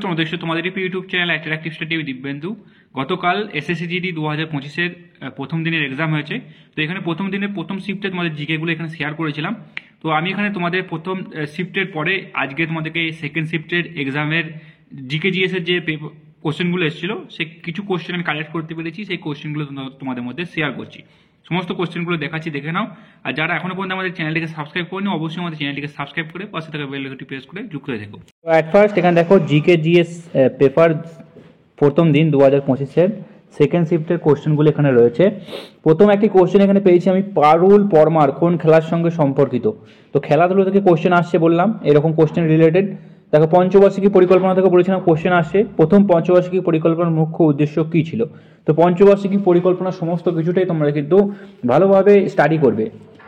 তোমরা দেখছো তোমাদের YouTube channel attractive study with Dibyendu. গতকাল এসএসসি 2025-এর প্রথম দিনের এক্সাম হয়েছে। তো এখানে প্রথম দিনের প্রথম শিফটে তোমাদের জিকেগুলো এখানে শেয়ার করেছিলাম। তো আমি এখানে তোমাদের প্রথম শিফটের পরে আজকে তোমাদেরকে সেকেন্ড শিফটের এক্সামের জিকেজিএসের যে কোশ্চেনগুলো এসেছিলো সেই কিছু কোশ্চেন আমি কালেক্ট করতে পেরেছি, সেই কোশ্চেনগুলো তোমাদের মধ্যে শেয়ার করছি। সমস্ত কোশ্চেনগুলো দেখাচ্ছি, দেখে নাও। আর যারা এখনো পর্যন্ত আমাদের চ্যানেলটিকে সাবস্ক্রাইব করেনি, অবশ্যই আমাদের চ্যানেলটিকে সাবস্ক্রাইব করে পাশে থাকা বেল আইকনটি প্রেস করে যুক্ত হয়ে থেকো। তো অ্যাট ফার্স্ট এখানে দেখো জিকেজিএস পেপার প্রথম দিন 2025-এর সেকেন্ড শিফটের কোশ্চেনগুলো এখানে রয়েছে। প্রথম একটি কোশ্চেন এখানে পেয়েছি আমি, পারুল পরমার কোন খেলার সঙ্গে সম্পর্কিত। তো খেলাধুলো থেকে কোশ্চেন আসছে বললাম, এরকম কোশ্চেন রিলেটেড। দেখো পঞ্চবার্ষিকী পরিকল্পনা থেকে বলেছিলাম কোশ্চেন আসছে, প্রথম পঞ্চবার্ষিকী পরিকল্পনার মুখ্য উদ্দেশ্য কী ছিল। তো পঞ্চবার্ষিকী পরিকল্পনা সমস্ত কিছুটাই তোমরা কিন্তু ভালোভাবে স্টাডি করবে।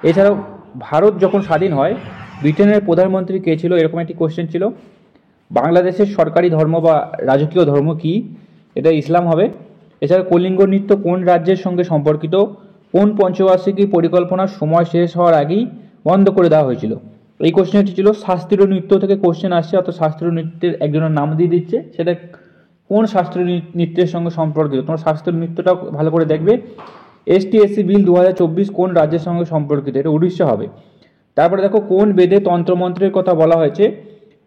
এছাড়াও ভারত যখন স্বাধীন হয় ব্রিটেনের প্রধানমন্ত্রী কে ছিল, এরকম একটি কোশ্চেন ছিল। বাংলাদেশের সরকারি ধর্ম বা রাজকীয় ধর্ম কি, এটা ইসলাম হবে। এছাড়া কলিঙ্গ নৃত্য কোন রাজ্যের সঙ্গে সম্পর্কিত, কোন পঞ্চবার্ষিকী পরিকল্পনার সময় শেষ হওয়ার আগেই বন্ধ করে দেওয়া হয়েছিল। এই কোশ্চেনটি ছিল শাস্ত্রীয় নৃত্য থেকে কোশ্চেন আসছে, অর্থাৎ শাস্ত্রীয় নৃত্যের একজনের নাম দিয়ে দিচ্ছে, সেটা কোন শাস্ত্রীয় নৃত্যের সঙ্গে সম্পর্কিত। তোমরা শাস্ত্রীয় নৃত্যটাও ভালো করে দেখবে। এসটি/এসসি বিল 2024 কোন রাজ্যের সঙ্গে সম্পর্কিত, এটা উড়িষ্যা হবে। তারপরে দেখো কোন বেদে তন্ত্রমন্ত্রের কথা বলা হয়েছে।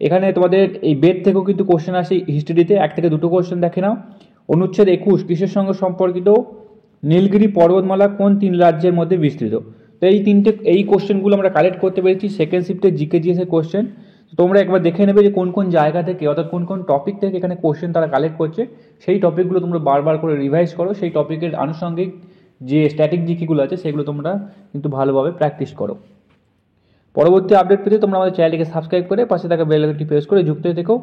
এখানে তোমাদের এই বেদ থেকেও কিন্তু কোশ্চেন আসে হিস্ট্রিতে, 1 থেকে 2টো কোশ্চেন দেখে নাও। অনুচ্ছেদ 21 কিসের সঙ্গে সম্পর্কিত, নীলগিরি পর্বতমালা কোন 3 রাজ্যের মধ্যে বিস্তৃত। তো এই কোশ্চেনগুলো আমরা কালেক্ট করতে পেরেছি সেকেন্ড শিফটে জিকেজিএসের কোশ্চেন। তোমরা একবার দেখে নেবে যে কোন কোন জায়গা থেকে, অর্থাৎ কোন কোন টপিক থেকে এখানে কোশ্চেন তারা কালেক্ট করছে। সেই টপিকগুলো তোমরা বারবার করে রিভাইজ করো, সেই টপিকের আনুষঙ্গিক যে স্ট্যাটিক জিকেগুলো আছে সেগুলো তোমরা কিন্তু ভালোভাবে প্র্যাকটিস করো। পরবর্তী আপডেট পেতে তোমরা আমাদের চ্যানেলটিকে সাবস্ক্রাইব করে পাশে থাকা বেল আইকনটি প্রেস করে যুক্ত হয়ে থেকো।